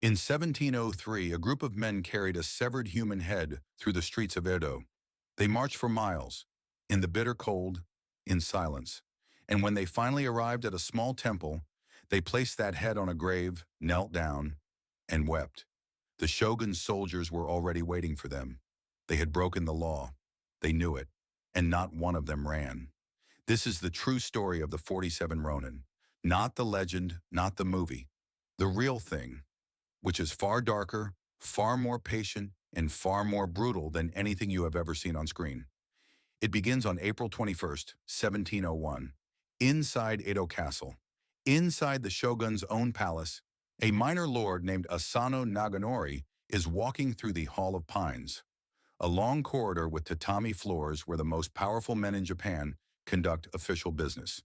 In 1703, a group of men carried a severed human head through the streets of Edo. They marched for miles, in the bitter cold, in silence. And when they finally arrived at a small temple, they placed that head on a grave, knelt down, and wept. The shogun's soldiers were already waiting for them. They had broken the law. They knew it, and not one of them ran. This is the true story of the 47 Ronin. Not the legend, not the movie. The real thing, which is far darker, far more patient, and far more brutal than anything you have ever seen on screen. It begins on April 21st, 1701, inside Edo Castle. Inside the shogun's own palace, a minor lord named Asano Naganori is walking through the Hall of Pines, a long corridor with tatami floors where the most powerful men in Japan conduct official business.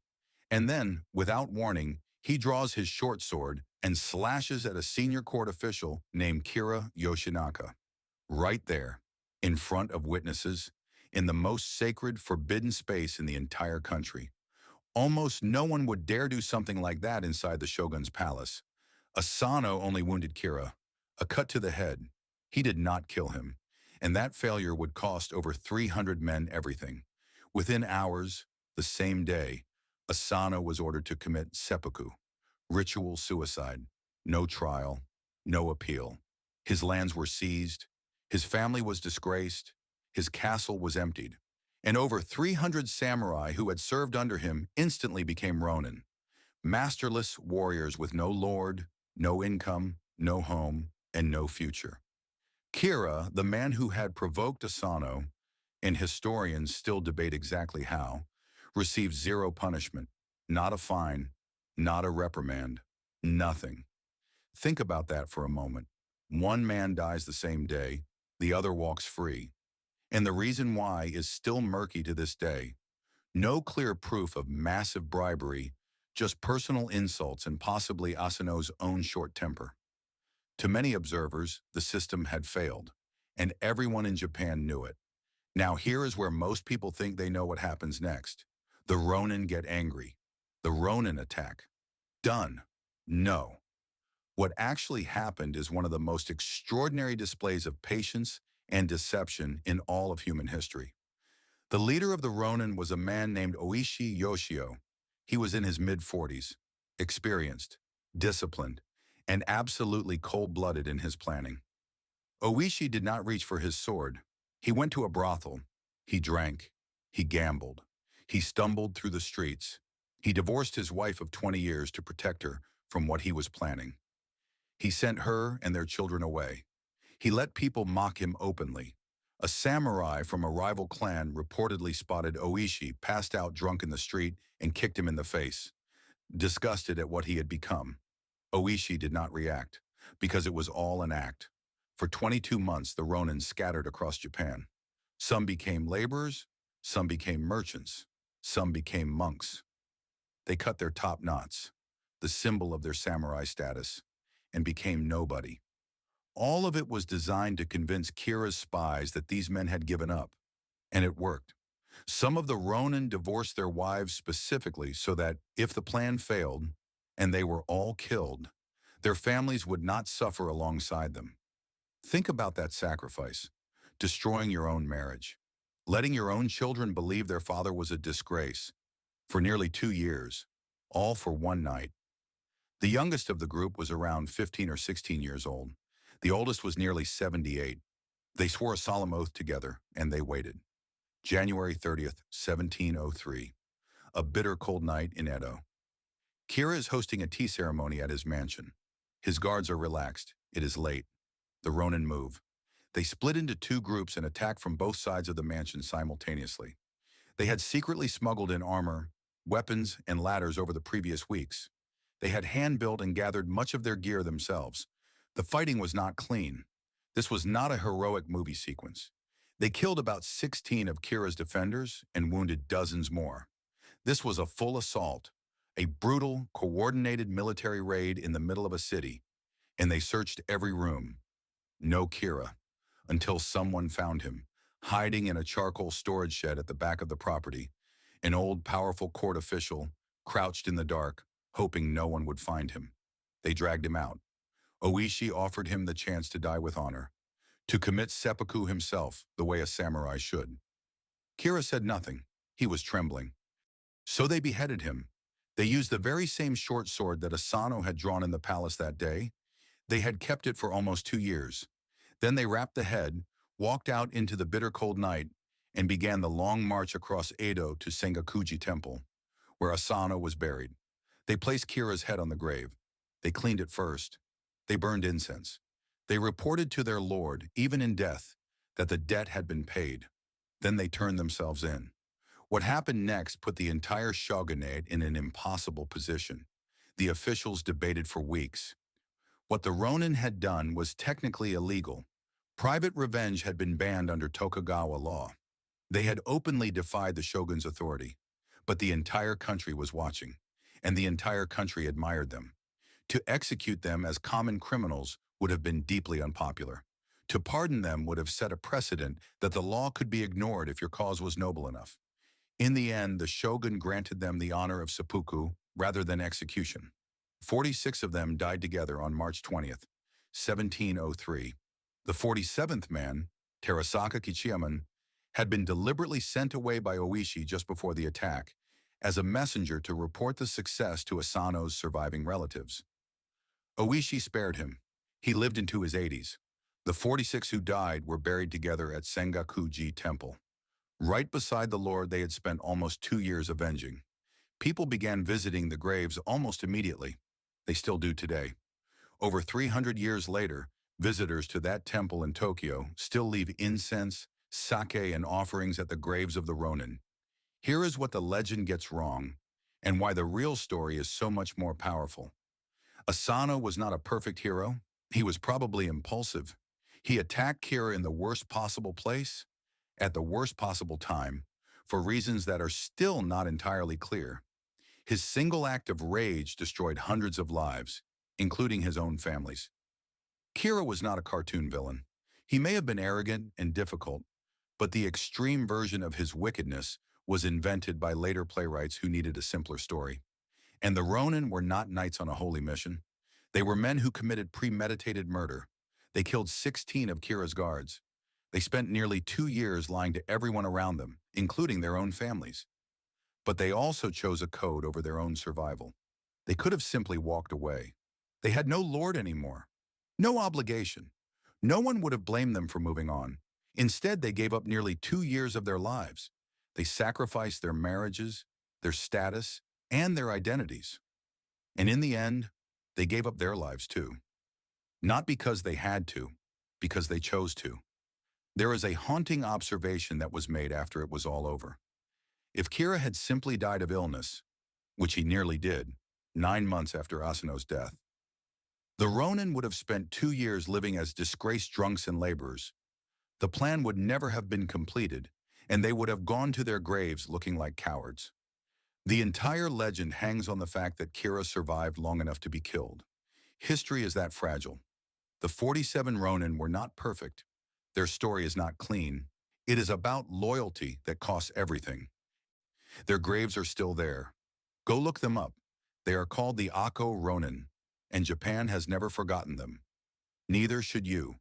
And then, without warning, he draws his short sword and slashes at a senior court official named Kira Yoshinaka. Right there, in front of witnesses, in the most sacred, forbidden space in the entire country. Almost no one would dare do something like that inside the shogun's palace. Asano only wounded Kira, a cut to the head. He did not kill him, and that failure would cost over 300 men everything. Within hours, the same day, Asano was ordered to commit seppuku, ritual suicide. No trial, no appeal. His lands were seized, his family was disgraced, his castle was emptied, and over 300 samurai who had served under him instantly became Ronin, masterless warriors with no lord, no income, no home, and no future. Kira, the man who had provoked Asano, and historians still debate exactly how, received zero punishment, not a fine, not a reprimand, nothing. Think about that for a moment. One man dies the same day, the other walks free. And the reason why is still murky to this day. No clear proof of massive bribery, just personal insults and possibly Asano's own short temper. To many observers, the system had failed, and everyone in Japan knew it. Now here is where most people think they know what happens next. The Ronin get angry. The Ronin attack. Done. No. What actually happened is one of the most extraordinary displays of patience and deception in all of human history. The leader of the Ronin was a man named Oishi Yoshio. He was in his mid-40s, experienced, disciplined, and absolutely cold-blooded in his planning. Oishi did not reach for his sword. He went to a brothel. He drank. He gambled. He stumbled through the streets. He divorced his wife of 20 years to protect her from what he was planning. He sent her and their children away. He let people mock him openly. A samurai from a rival clan reportedly spotted Oishi passed out drunk in the street and kicked him in the face. Disgusted at what he had become, Oishi did not react, because it was all an act. For 22 months, the Ronin scattered across Japan. Some became laborers, some became merchants, some became monks. They cut their top knots, the symbol of their samurai status, and became nobody. All of it was designed to convince Kira's spies that these men had given up, and it worked. Some of the Ronin divorced their wives specifically so that if the plan failed, and they were all killed, their families would not suffer alongside them. Think about that sacrifice, destroying your own marriage, letting your own children believe their father was a disgrace, for nearly 2 years, all for one night. The youngest of the group was around 15 or 16 years old. The oldest was nearly 78. They swore a solemn oath together, and they waited. January 30th, 1703. A bitter cold night in Edo. Kira is hosting a tea ceremony at his mansion. His guards are relaxed. It is late. The Ronin move. They split into 2 groups and attack from both sides of the mansion simultaneously. They had secretly smuggled in armor, weapons, and ladders over the previous weeks. They had hand-built and gathered much of their gear themselves. The fighting was not clean. This was not a heroic movie sequence. They killed about 16 of Kira's defenders and wounded dozens more. This was a full assault, a brutal, coordinated military raid in the middle of a city, and they searched every room. No Kira, until someone found him, hiding in a charcoal storage shed at the back of the property. An old, powerful court official, crouched in the dark, hoping no one would find him. They dragged him out. Oishi offered him the chance to die with honor, to commit seppuku himself the way a samurai should. Kira said nothing. He was trembling. So they beheaded him. They used the very same short sword that Asano had drawn in the palace that day. They had kept it for almost 2 years. Then they wrapped the head, walked out into the bitter cold night, and began the long march across Edo to Sengakuji Temple, where Asano was buried. They placed Kira's head on the grave. They cleaned it first. They burned incense. They reported to their lord, even in death, that the debt had been paid. Then they turned themselves in. What happened next put the entire shogunate in an impossible position. The officials debated for weeks. What the Ronin had done was technically illegal. Private revenge had been banned under Tokugawa law. They had openly defied the shogun's authority. But the entire country was watching, and the entire country admired them. To execute them as common criminals would have been deeply unpopular. To pardon them would have set a precedent that the law could be ignored if your cause was noble enough. In the end, the shogun granted them the honor of seppuku rather than execution. 46 of them died together on March 20th, 1703. The 47th man, Terasaka Kichiyaman, had been deliberately sent away by Oishi just before the attack as a messenger to report the success to Asano's surviving relatives. Oishi spared him. He lived into his 80s. The 46 who died were buried together at Sengakuji Temple, right beside the lord they had spent almost 2 years avenging. People began visiting the graves almost immediately. They still do today. Over 300 years later, visitors to that temple in Tokyo still leave incense, sake, and offerings at the graves of the Ronin. Here is what the legend gets wrong, and why the real story is so much more powerful. Asano was not a perfect hero. He was probably impulsive. He attacked Kira in the worst possible place, at the worst possible time, for reasons that are still not entirely clear. His single act of rage destroyed hundreds of lives, including his own family's. Kira was not a cartoon villain. He may have been arrogant and difficult, but the extreme version of his wickedness was invented by later playwrights who needed a simpler story. And the Ronin were not knights on a holy mission. They were men who committed premeditated murder. They killed 16 of Kira's guards. They spent nearly 2 years lying to everyone around them, including their own families. But they also chose a code over their own survival. They could have simply walked away. They had no lord anymore, no obligation. No one would have blamed them for moving on. Instead, they gave up nearly 2 years of their lives. They sacrificed their marriages, their status, and their identities. And in the end, they gave up their lives too. Not because they had to, because they chose to. There is a haunting observation that was made after it was all over. If Kira had simply died of illness, which he nearly did, 9 months after Asano's death, the Ronin would have spent 2 years living as disgraced drunks and laborers. The plan would never have been completed, and they would have gone to their graves looking like cowards. The entire legend hangs on the fact that Kira survived long enough to be killed. History is that fragile. The 47 Ronin were not perfect. Their story is not clean. It is about loyalty that costs everything. Their graves are still there. Go look them up. They are called the Akko Ronin, and Japan has never forgotten them. Neither should you.